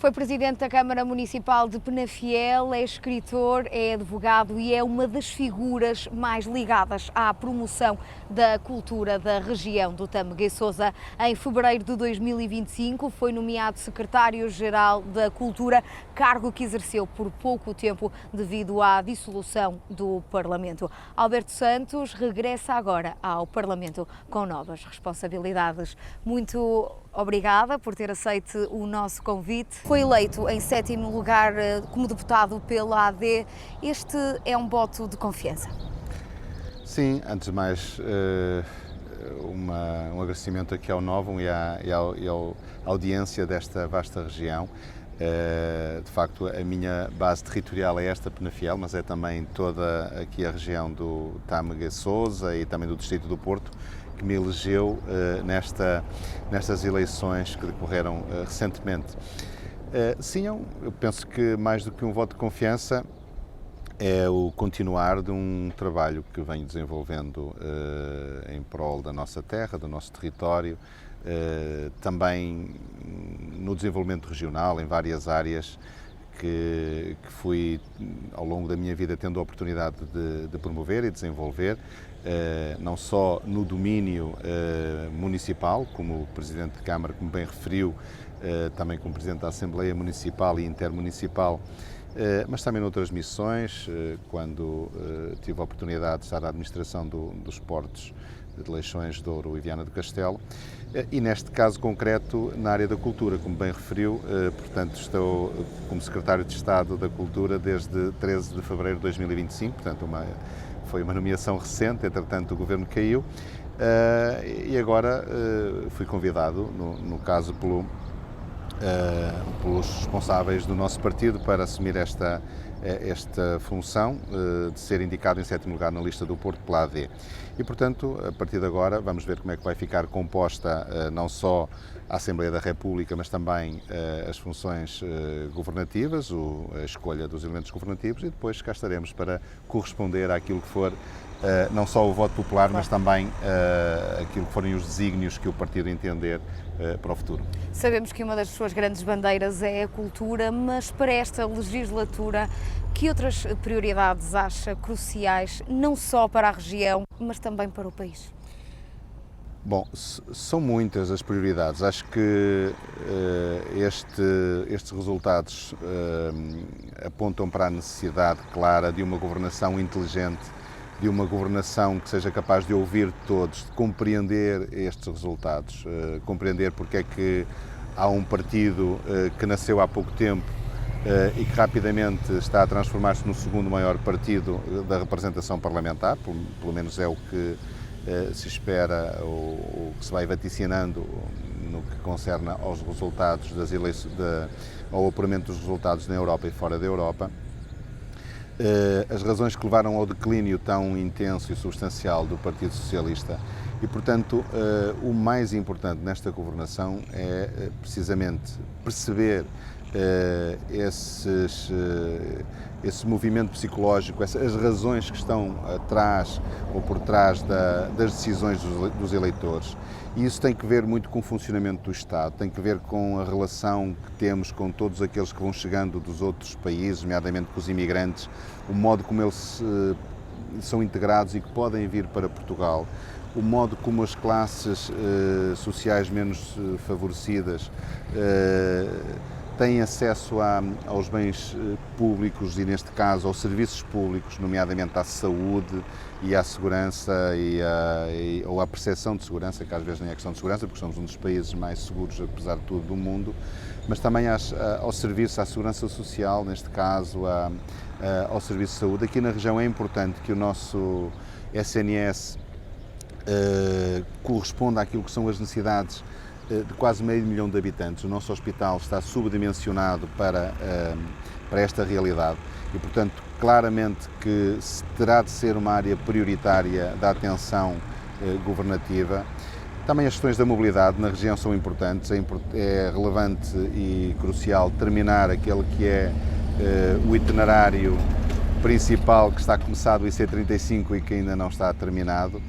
Foi presidente da Câmara Municipal de Penafiel, é escritor, é advogado e é uma das figuras mais ligadas à promoção da cultura da região do Tâmega e Sousa. Em fevereiro de 2025 foi nomeado secretário-geral da Cultura, cargo que exerceu por pouco tempo devido à dissolução do Parlamento. Alberto Santos regressa agora ao Parlamento com novas responsabilidades. Muito obrigada por ter aceito o nosso convite. Foi eleito em 7º lugar como deputado pela AD. Este é um voto de confiança? Sim, antes de mais, um agradecimento aqui ao Novum e à audiência desta vasta região. De facto, a minha base territorial é esta, Penafiel, mas é também toda aqui a região do Tâmega e Sousa e também do Distrito do Porto, que me elegeu nestas eleições que decorreram recentemente. Sim, eu penso que mais do que um voto de confiança é o continuar de um trabalho que venho desenvolvendo em prol da nossa terra, do nosso território, também no desenvolvimento regional, em várias áreas que fui, ao longo da minha vida, tendo a oportunidade de promover e desenvolver, não só no domínio municipal, como Presidente de Câmara, como bem referiu, também como Presidente da Assembleia Municipal e Intermunicipal, mas também noutras missões, quando tive a oportunidade de estar à administração dos portos de Leixões, Douro e Viana do Castelo, e neste caso concreto na área da cultura, como bem referiu, portanto estou como Secretário de Estado da Cultura desde 13 de fevereiro de 2025, portanto foi uma nomeação recente, entretanto o Governo caiu, e agora fui convidado, no caso pelos responsáveis do nosso partido, para assumir esta função de ser indicado em 7º lugar na lista do Porto pela AD. E, portanto, a partir de agora, vamos ver como é que vai ficar composta não só a Assembleia da República, mas também as funções governativas, a escolha dos elementos governativos, e depois cá estaremos para corresponder àquilo que for não só o voto popular, mas também aquilo que forem os desígnios que o partido entender para o futuro. Sabemos que uma das suas grandes bandeiras é a cultura, mas para esta legislatura, que outras prioridades acha cruciais, não só para a região, mas também para o país? Bom, são muitas as prioridades. Acho que estes resultados apontam para a necessidade clara de uma governação inteligente, de uma governação que seja capaz de ouvir todos, de compreender estes resultados, compreender porque é que há um partido que nasceu há pouco tempo e que rapidamente está a transformar-se no segundo maior partido da representação parlamentar, pelo menos é o que se espera, ou que se vai vaticinando no que concerne aos resultados das eleições, ao apuramento dos resultados na Europa e fora da Europa. As razões que levaram ao declínio tão intenso e substancial do Partido Socialista e, portanto, o mais importante nesta governação é precisamente perceber esse movimento psicológico, as razões que estão atrás ou por trás das decisões dos eleitores. E isso tem que ver muito com o funcionamento do Estado, tem que ver com a relação que temos com todos aqueles que vão chegando dos outros países, nomeadamente com os imigrantes, o modo como eles são integrados e que podem vir para Portugal, o modo como as classes sociais menos favorecidas têm acesso aos bens públicos e, neste caso, aos serviços públicos, nomeadamente à saúde e à segurança ou à percepção de segurança, que às vezes nem é questão de segurança, porque somos um dos países mais seguros, apesar de tudo, do mundo, mas também ao serviço, à segurança social, neste caso, ao serviço de saúde. Aqui na região é importante que o nosso SNS corresponda àquilo que são as necessidades de quase meio milhão de habitantes. O nosso hospital está subdimensionado para esta realidade e, portanto, claramente que terá de ser uma área prioritária da atenção governativa. Também as questões da mobilidade na região são importantes, é relevante e crucial terminar aquele que é o itinerário principal que está começado, o IC35, e que ainda não está terminado.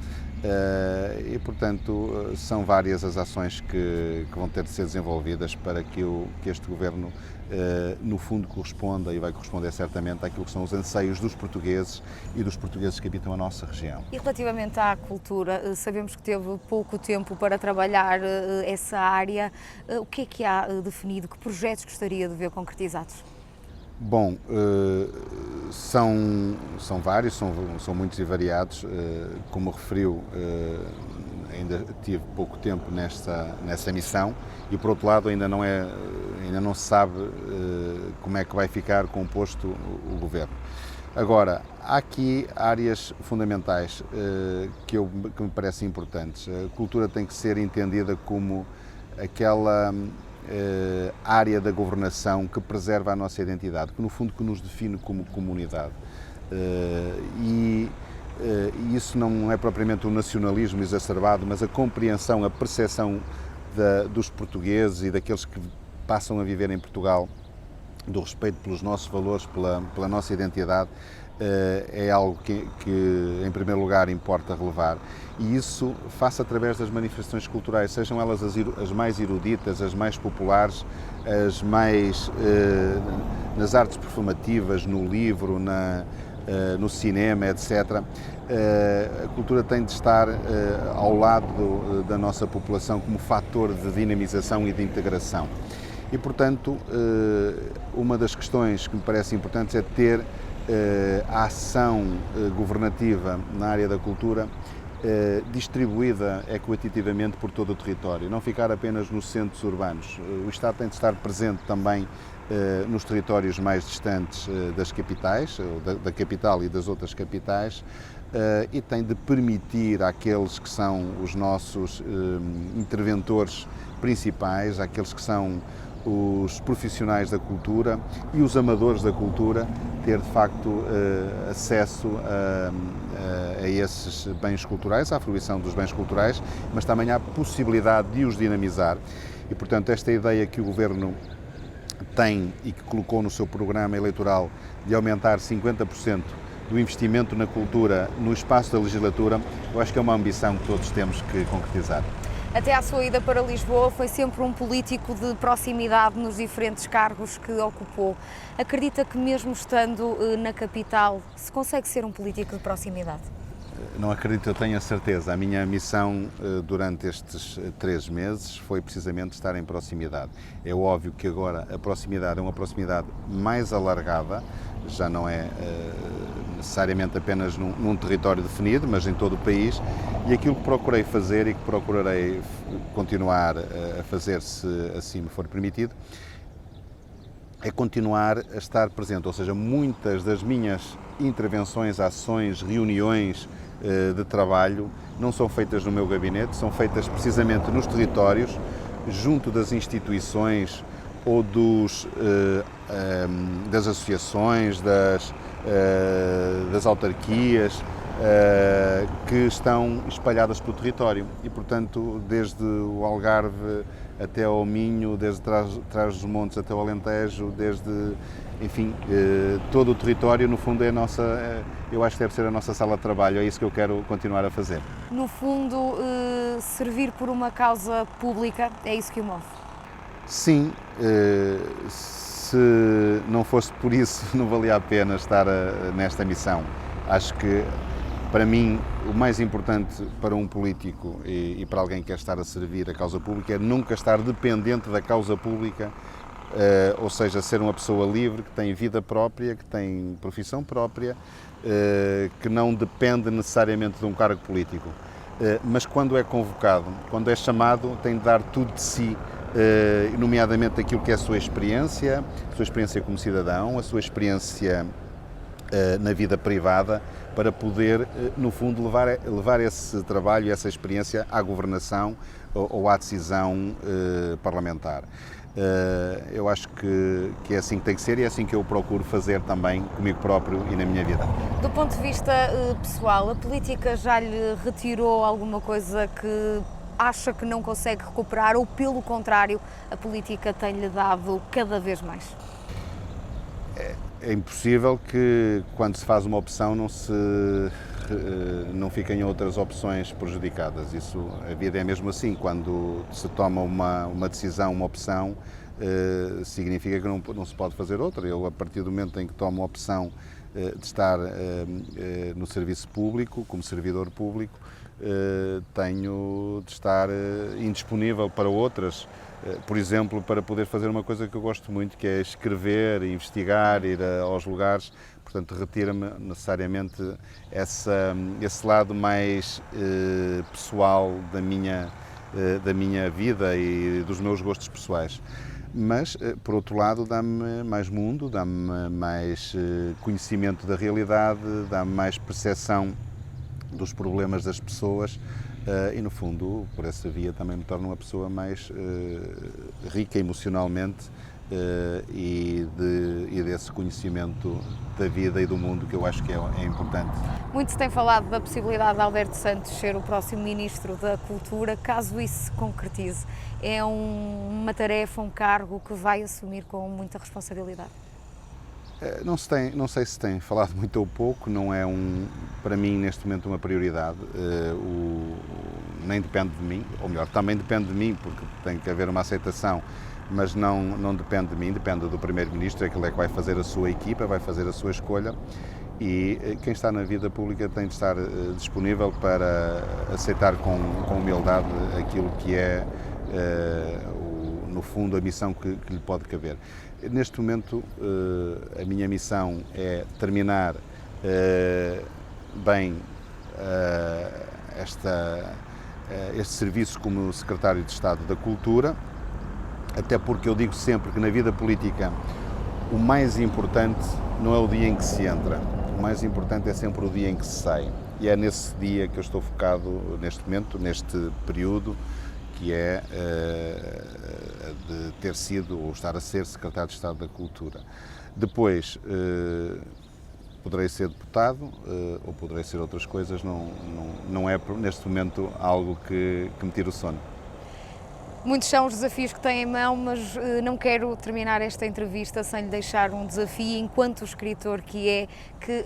E, portanto, são várias as ações que vão ter de ser desenvolvidas para que este Governo, no fundo, corresponda e vai corresponder certamente àquilo que são os anseios dos portugueses e dos portugueses que habitam a nossa região. E relativamente à cultura, sabemos que teve pouco tempo para trabalhar essa área. O que há definido? Que projetos gostaria de ver concretizados? Bom, são vários, são muitos e variados. Como referiu, ainda tive pouco tempo nessa missão e, por outro lado, ainda não se sabe como é que vai ficar composto o Governo. Agora, há aqui áreas fundamentais que me parecem importantes. A cultura tem que ser entendida como aquela área da governação que preserva a nossa identidade, que no fundo que nos define como comunidade. E isso não é propriamente um nacionalismo exacerbado, mas a compreensão, a percepção dos portugueses e daqueles que passam a viver em Portugal, do respeito pelos nossos valores, pela nossa identidade, é algo que, em primeiro lugar, importa relevar. E isso faça através das manifestações culturais, sejam elas as mais eruditas, as mais populares, as mais nas artes performativas, no livro, no cinema, etc. A cultura tem de estar ao lado da nossa população como fator de dinamização e de integração. E, portanto, uma das questões que me parece importantes é ter a ação governativa na área da cultura distribuída equitativamente por todo o território, não ficar apenas nos centros urbanos. O Estado tem de estar presente também nos territórios mais distantes das capitais, da capital e das outras capitais, e tem de permitir àqueles que são os nossos interventores principais, àqueles que são os profissionais da cultura e os amadores da cultura, ter de facto acesso a esses bens culturais, à fruição dos bens culturais, mas também à possibilidade de os dinamizar. E, portanto, esta ideia que o Governo tem e que colocou no seu programa eleitoral de aumentar 50% do investimento na cultura no espaço da legislatura, eu acho que é uma ambição que todos temos que concretizar. Até à sua ida para Lisboa foi sempre um político de proximidade nos diferentes cargos que ocupou. Acredita que mesmo estando na capital se consegue ser um político de proximidade? Não acredito, eu tenho a certeza. A minha missão durante estes 3 meses foi precisamente estar em proximidade. É óbvio que agora a proximidade é uma proximidade mais alargada, já não é necessariamente apenas num território definido, mas em todo o país, e aquilo que procurei fazer e que procurarei continuar a fazer, se assim me for permitido, é continuar a estar presente, ou seja, muitas das minhas intervenções, ações, reuniões de trabalho não são feitas no meu gabinete, são feitas precisamente nos territórios, junto das instituições ou das associações, das autarquias que estão espalhadas pelo território e, portanto, desde o Algarve até ao Minho, desde Trás-os-Montes até ao Alentejo, enfim, todo o território, no fundo, é eu acho que deve ser a nossa sala de trabalho, é isso que eu quero continuar a fazer. No fundo, servir por uma causa pública, é isso que o move? Sim, se não fosse por isso, não valia a pena estar nesta missão. Acho que, para mim, o mais importante para um político e para alguém que quer estar a servir a causa pública é nunca estar dependente da causa pública, ou seja, ser uma pessoa livre, que tem vida própria, que tem profissão própria, que não depende necessariamente de um cargo político. Mas quando é convocado, quando é chamado, tem de dar tudo de si, nomeadamente aquilo que é a sua experiência como cidadão, a sua experiência na vida privada, para poder, no fundo, levar esse trabalho, essa experiência à governação ou à decisão parlamentar. Eu acho que é assim que tem que ser e é assim que eu procuro fazer também comigo próprio e na minha vida. Do ponto de vista pessoal, a política já lhe retirou alguma coisa que acha que não consegue recuperar ou, pelo contrário, a política tem-lhe dado cada vez mais? É impossível que, quando se faz uma opção, não se não fiquem outras opções prejudicadas. Isso, a vida é mesmo assim, quando se toma uma decisão, uma opção, significa que não se pode fazer outra. Eu, a partir do momento em que tomo a opção de estar no serviço público, como servidor público, tenho de estar indisponível para outras, por exemplo, para poder fazer uma coisa que eu gosto muito, que é escrever, investigar, ir aos lugares. Portanto, retira-me necessariamente esse lado mais pessoal da minha vida e dos meus gostos pessoais. Mas, por outro lado, dá-me mais mundo, dá-me mais conhecimento da realidade, dá-me mais percepção dos problemas das pessoas e, no fundo, por essa via também me torna uma pessoa mais rica emocionalmente e desse conhecimento da vida e do mundo, que eu acho que é importante. Muito se tem falado da possibilidade de Alberto Santos ser o próximo Ministro da Cultura. Caso isso se concretize, é uma tarefa, um cargo que vai assumir com muita responsabilidade? Não sei se tem falado muito ou pouco, não é para mim neste momento uma prioridade, nem depende de mim, ou melhor, também depende de mim, porque tem que haver uma aceitação, mas não depende de mim, depende do Primeiro-Ministro, aquele é que vai fazer a sua equipa, vai fazer a sua escolha, e quem está na vida pública tem de estar disponível para aceitar com humildade aquilo que é, no fundo, a missão que lhe pode caber. Neste momento, a minha missão é terminar bem este serviço como Secretário de Estado da Cultura, até porque eu digo sempre que na vida política o mais importante não é o dia em que se entra, o mais importante é sempre o dia em que se sai. E é nesse dia que eu estou focado neste momento, neste período, que é de ter sido ou estar a ser Secretário de Estado da Cultura. Depois poderei ser deputado ou poderei ser outras coisas, não é neste momento algo que me tire o sono. Muitos são os desafios que tem em mão, mas não quero terminar esta entrevista sem lhe deixar um desafio, enquanto escritor que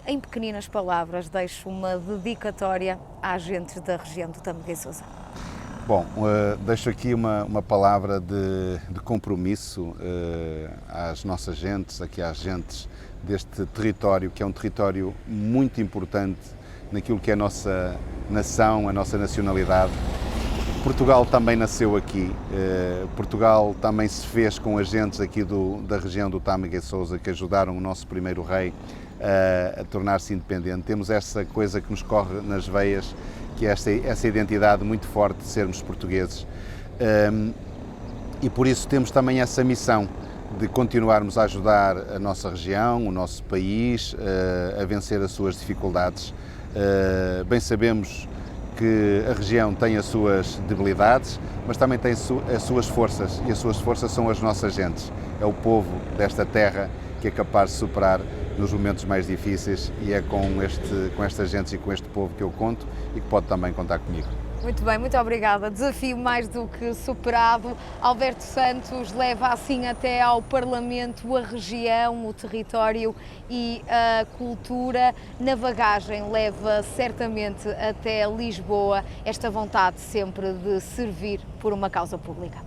em pequeninas palavras, deixo uma dedicatória às gentes da região do Tâmega e Sousa. Bom, deixo aqui uma palavra de compromisso às nossas gentes, aqui às gentes deste território, que é um território muito importante naquilo que é a nossa nação, a nossa nacionalidade. Portugal também nasceu aqui, Portugal também se fez com as gentes aqui da região do Tâmega e Sousa, que ajudaram o nosso primeiro rei a tornar-se independente. Temos essa coisa que nos corre nas veias, que é essa identidade muito forte de sermos portugueses. E por isso temos também essa missão de continuarmos a ajudar a nossa região, o nosso país, a vencer as suas dificuldades. Bem sabemos que a região tem as suas debilidades, mas também tem as suas forças, e as suas forças são as nossas gentes. É o povo desta terra que é capaz de superar nos momentos mais difíceis, e é com estas gentes e com este povo que eu conto e que pode também contar comigo. Muito bem, muito obrigada. Desafio mais do que superado. Alberto Santos leva assim até ao Parlamento a região, o território e a cultura. Na bagagem leva certamente até Lisboa esta vontade sempre de servir por uma causa pública.